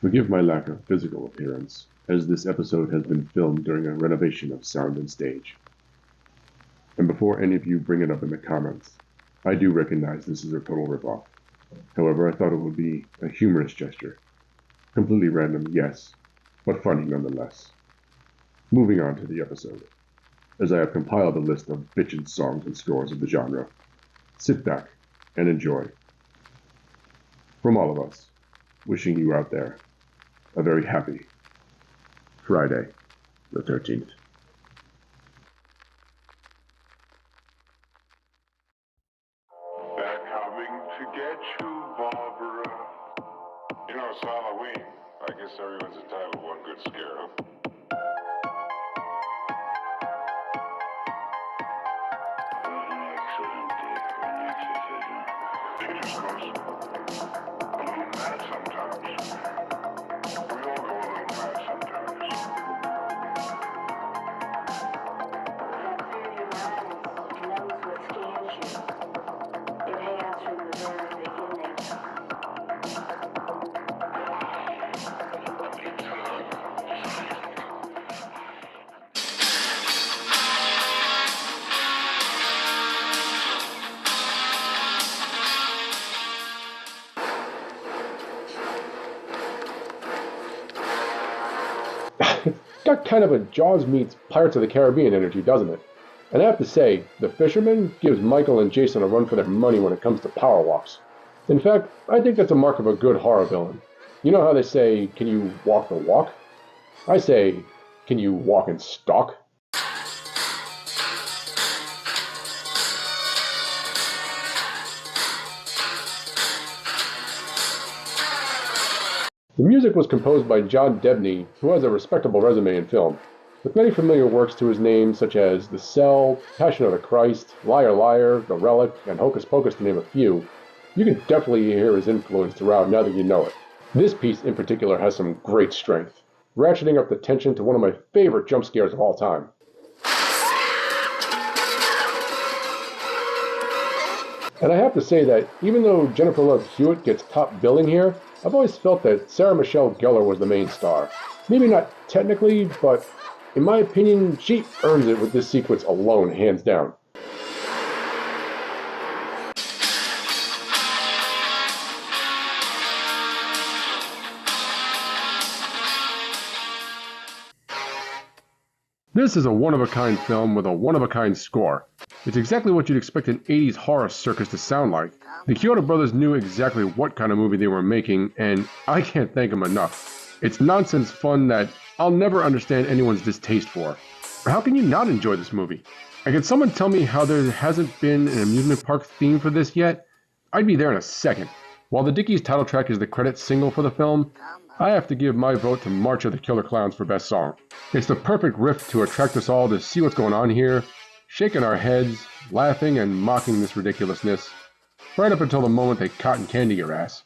Forgive my lack of physical appearance, as this episode has been filmed during a renovation of sound and stage. And before any of you bring it up in the comments, I do recognize this is a total ripoff. However, I thought it would be a humorous gesture. Completely random, yes, but funny nonetheless. Moving on to the episode, as I have compiled a list of bitchin' songs and scores of the genre. Sit back and enjoy. From all of us, wishing you out there a very happy Friday the 13th. They're coming to get you, Barbara. You know, it's Halloween. I guess everyone's entitled to one good scare, huh? What an excellent day for an exorcism. She just goes a little mad sometimes. We all go a little mad sometimes. Got kind of a Jaws meets Pirates of the Caribbean energy, doesn't it? And I have to say, the fisherman gives Michael and Jason a run for their money when it comes to power walks. In fact, I think that's a mark of a good horror villain. You know how they say, can you walk the walk? I say, can you walk and stalk? The music was composed by John Debney, who has a respectable resume in film, with many familiar works to his name such as The Cell, Passion of the Christ, Liar Liar, The Relic, and Hocus Pocus to name a few. You can definitely hear his influence throughout now that you know it. This piece in particular has some great strength, ratcheting up the tension to one of my favorite jump scares of all time. And I have to say that even though Jennifer Love Hewitt gets top billing here, I've always felt that Sarah Michelle Gellar was the main star. Maybe not technically, but in my opinion, she earns it with this sequence alone, hands down. This is a one-of-a-kind film with a one-of-a-kind score. It's exactly what you'd expect an 80s horror circus to sound like. The Kyoto brothers knew exactly what kind of movie they were making, and I can't thank them enough. It's nonsense fun that I'll never understand anyone's distaste for. How can you not enjoy this movie? And can someone tell me how there hasn't been an amusement park theme for this yet? I'd be there in a second. While the Dickies title track is the credit single for the film, I have to give my vote to March of the Killer Clowns for best song. It's the perfect riff to attract us all to see what's going on here, shaking our heads, laughing and mocking this ridiculousness, right up until the moment they cotton candy your ass.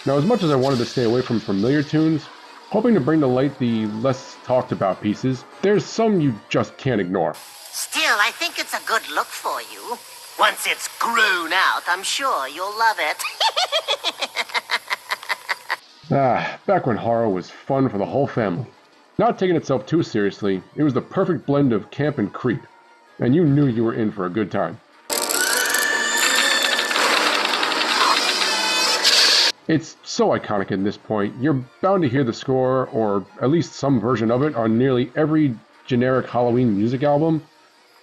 Now, as much as I wanted to stay away from familiar tunes, hoping to bring to light the less talked about pieces, there's some you just can't ignore. Still, I think it's a good look for you. Once it's grown out, I'm sure you'll love it. Back when horror was fun for the whole family. Not taking itself too seriously, it was the perfect blend of camp and creep, and you knew you were in for a good time. It's so iconic at this point, you're bound to hear the score, or at least some version of it, on nearly every generic Halloween music album,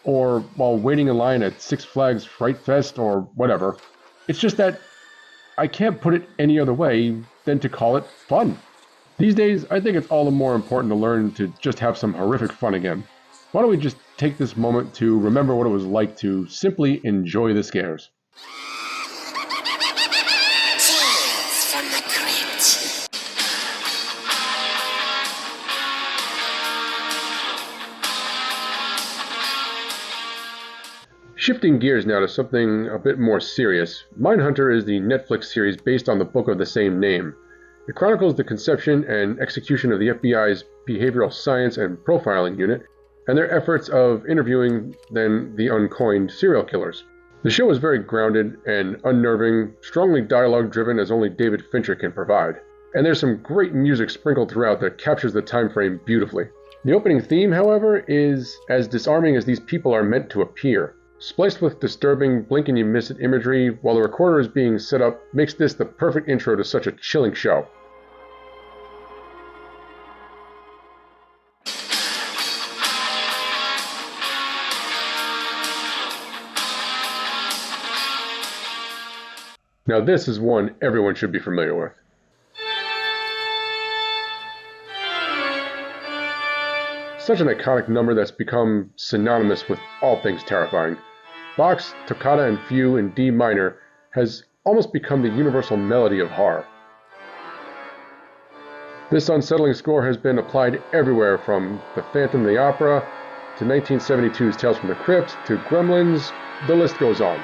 or while waiting in line at Six Flags Fright Fest, or whatever. It's just that I can't put it any other way than to call it fun. These days, I think it's all the more important to learn to just have some horrific fun again. Why don't we just take this moment to remember what it was like to simply enjoy the scares. Shifting gears now to something a bit more serious, Mindhunter is the Netflix series based on the book of the same name. It chronicles the conception and execution of the FBI's behavioral science and profiling unit, and their efforts of interviewing then the uncoined serial killers. The show is very grounded and unnerving, strongly dialogue-driven as only David Fincher can provide. And there's some great music sprinkled throughout that captures the time frame beautifully. The opening theme, however, is as disarming as these people are meant to appear. Spliced with disturbing blink-and-you-miss-it imagery while the recorder is being set up makes this the perfect intro to such a chilling show. Now this is one everyone should be familiar with. Such an iconic number that's become synonymous with all things terrifying. Bach's Toccata and Fugue in D minor has almost become the universal melody of horror. This unsettling score has been applied everywhere from The Phantom of the Opera to 1972's Tales from the Crypt to Gremlins, the list goes on.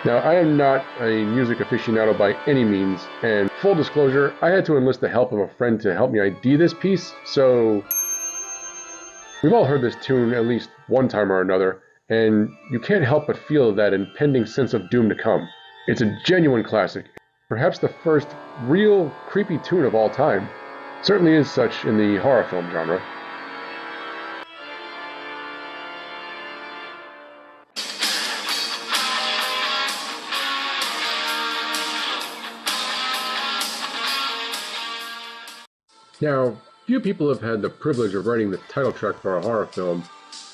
Now, I am not a music aficionado by any means, and full disclosure, I had to enlist the help of a friend to help me ID this piece, so we've all heard this tune at least one time or another, and you can't help but feel that impending sense of doom to come. It's a genuine classic, perhaps the first real creepy tune of all time. Certainly is such in the horror film genre. Now, few people have had the privilege of writing the title track for a horror film,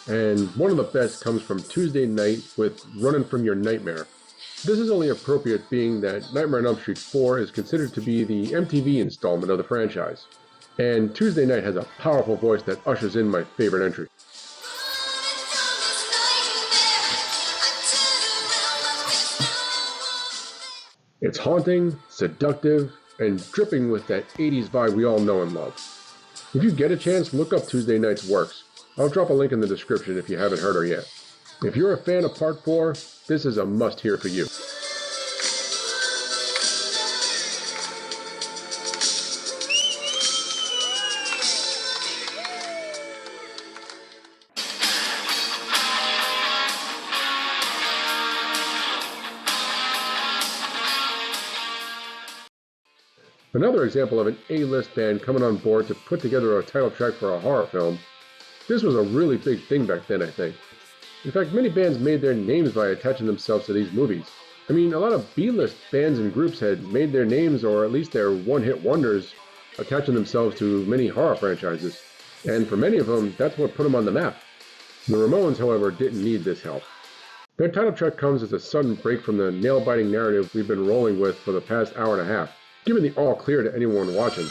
and one of the best comes from Tuesday Night with Running From Your Nightmare. This is only appropriate being that Nightmare on Elm Street 4 is considered to be the MTV installment of the franchise, and Tuesday Night has a powerful voice that ushers in my favorite entry. It's haunting, seductive, and dripping with that 80s vibe we all know and love. If you get a chance, look up Tuesday Night's works. I'll drop a link in the description if you haven't heard her yet. If you're a fan of Part 4, this is a must-hear for you. Another example of an A-list band coming on board to put together a title track for a horror film. This was a really big thing back then, I think. In fact, many bands made their names by attaching themselves to these movies. I mean, a lot of B-list bands and groups had made their names, or at least their one-hit wonders, attaching themselves to many horror franchises. And for many of them, that's what put them on the map. The Ramones, however, didn't need this help. Their title track comes as a sudden break from the nail-biting narrative we've been rolling with for the past hour and a half, giving the all clear to anyone watching.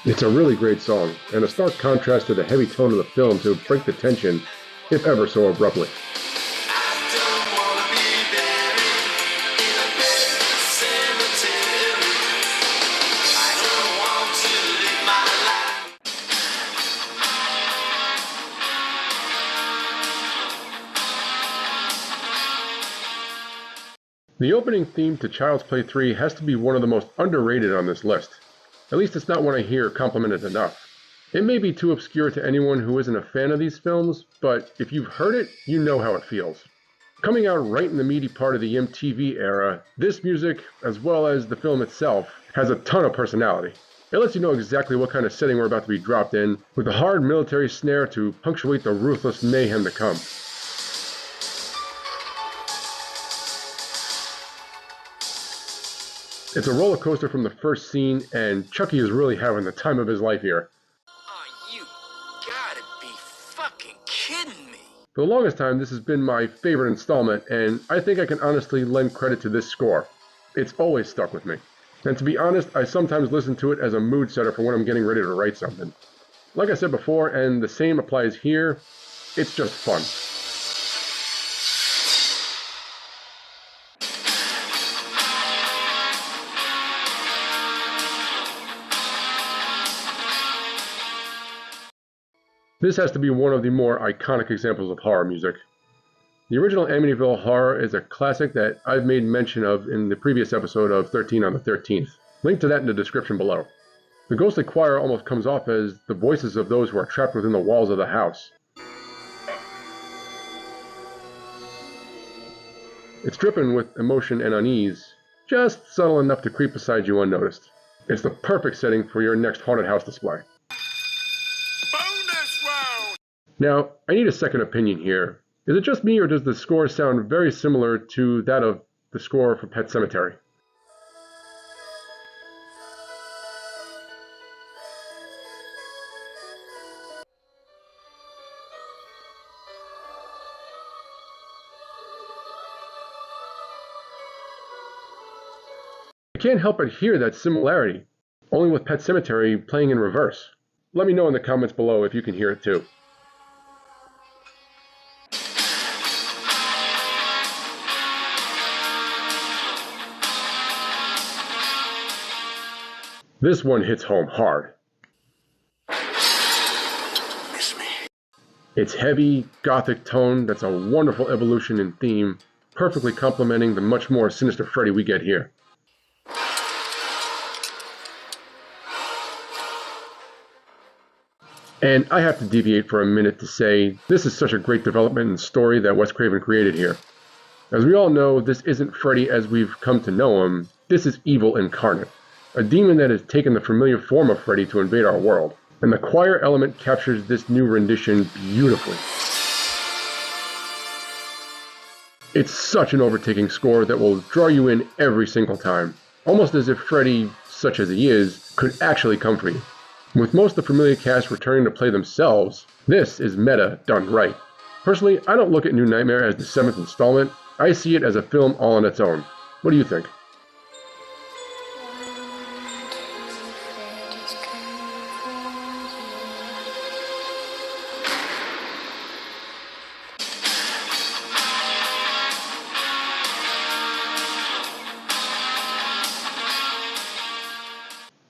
It's a really great song, and a stark contrast to the heavy tone of the film to break the tension, if ever so abruptly. The opening theme to Child's Play 3 has to be one of the most underrated on this list. At least it's not one I hear complimented enough. It may be too obscure to anyone who isn't a fan of these films, but if you've heard it, you know how it feels. Coming out right in the meaty part of the MTV era, this music, as well as the film itself, has a ton of personality. It lets you know exactly what kind of setting we're about to be dropped in, with a hard military snare to punctuate the ruthless mayhem to come. It's a roller coaster from the first scene, and Chucky is really having the time of his life here. Oh, you gotta be fucking kidding me. For the longest time, this has been my favorite installment, and I think I can honestly lend credit to this score. It's always stuck with me. And to be honest, I sometimes listen to it as a mood setter for when I'm getting ready to write something. Like I said before, and the same applies here, it's just fun. This has to be one of the more iconic examples of horror music. The original Amityville Horror is a classic that I've made mention of in the previous episode of 13 on the 13th. Link to that in the description below. The ghostly choir almost comes off as the voices of those who are trapped within the walls of the house. It's dripping with emotion and unease, just subtle enough to creep beside you unnoticed. It's the perfect setting for your next haunted house display. Bonus round! Now, I need a second opinion here. Is it just me, or does the score sound very similar to that of the score for Pet Sematary? I can't help but hear that similarity, only with Pet Sematary playing in reverse. Let me know in the comments below if you can hear it too. This one hits home hard. Miss me. Its heavy, gothic tone that's a wonderful evolution in theme, perfectly complementing the much more sinister Freddy we get here. And I have to deviate for a minute to say, this is such a great development and story that Wes Craven created here. As we all know, this isn't Freddy as we've come to know him, this is evil incarnate. A demon that has taken the familiar form of Freddy to invade our world. And the choir element captures this new rendition beautifully. It's such an overtaking score that will draw you in every single time. Almost as if Freddy, such as he is, could actually come for you. With most of the familiar cast returning to play themselves, this is meta done right. Personally, I don't look at New Nightmare as the 7th installment. I see it as a film all on its own. What do you think?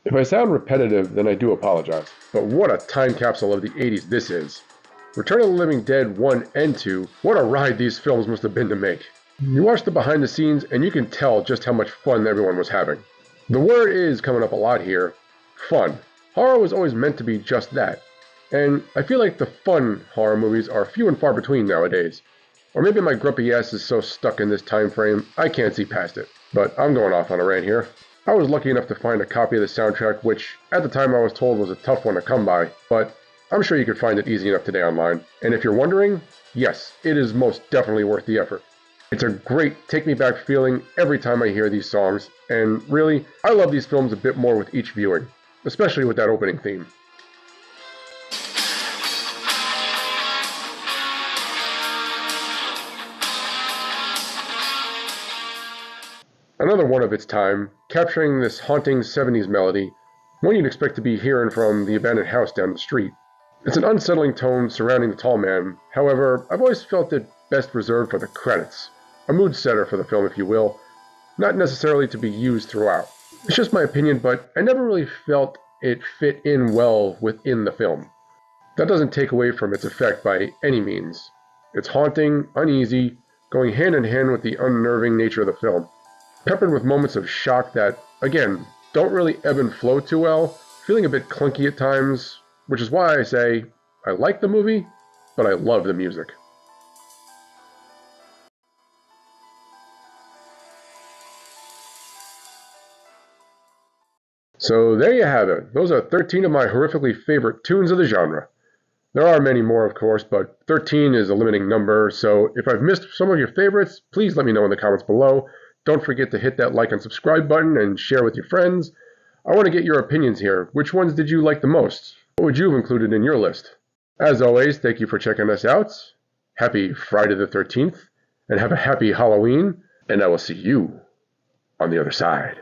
If I sound repetitive, then I do apologize. But what a time capsule of the 80s this is. Return of the Living Dead 1 and 2, what a ride these films must have been to make. You watch the behind the scenes and you can tell just how much fun everyone was having. The word is coming up a lot here. Fun. Horror was always meant to be just that. And I feel like the fun horror movies are few and far between nowadays. Or maybe my grumpy ass is so stuck in this time frame, I can't see past it. But I'm going off on a rant here. I was lucky enough to find a copy of the soundtrack, which at the time I was told was a tough one to come by, but I'm sure you could find it easy enough today online. And if you're wondering, yes, it is most definitely worth the effort. It's a great take-me-back feeling every time I hear these songs, and really, I love these films a bit more with each viewing, especially with that opening theme. Another one of its time, capturing this haunting 70s melody, one you'd expect to be hearing from the abandoned house down the street. It's an unsettling tone surrounding the tall man, however, I've always felt it best reserved for the credits. A mood setter for the film, if you will, not necessarily to be used throughout. It's just my opinion, but I never really felt it fit in well within the film. That doesn't take away from its effect by any means. It's haunting, uneasy, going hand in hand with the unnerving nature of the film. Peppered with moments of shock that, again, don't really ebb and flow too well, feeling a bit clunky at times, which is why I say, I like the movie, but I love the music. So there you have it. Those are 13 of my horrifically favorite tunes of the genre. There are many more, of course, but 13 is a limiting number, so if I've missed some of your favorites, please let me know in the comments below. Don't forget to hit that like and subscribe button and share with your friends. I want to get your opinions here. Which ones did you like the most? What would you have included in your list? As always, thank you for checking us out. Happy Friday the 13th, and have a happy Halloween, and I will see you on the other side.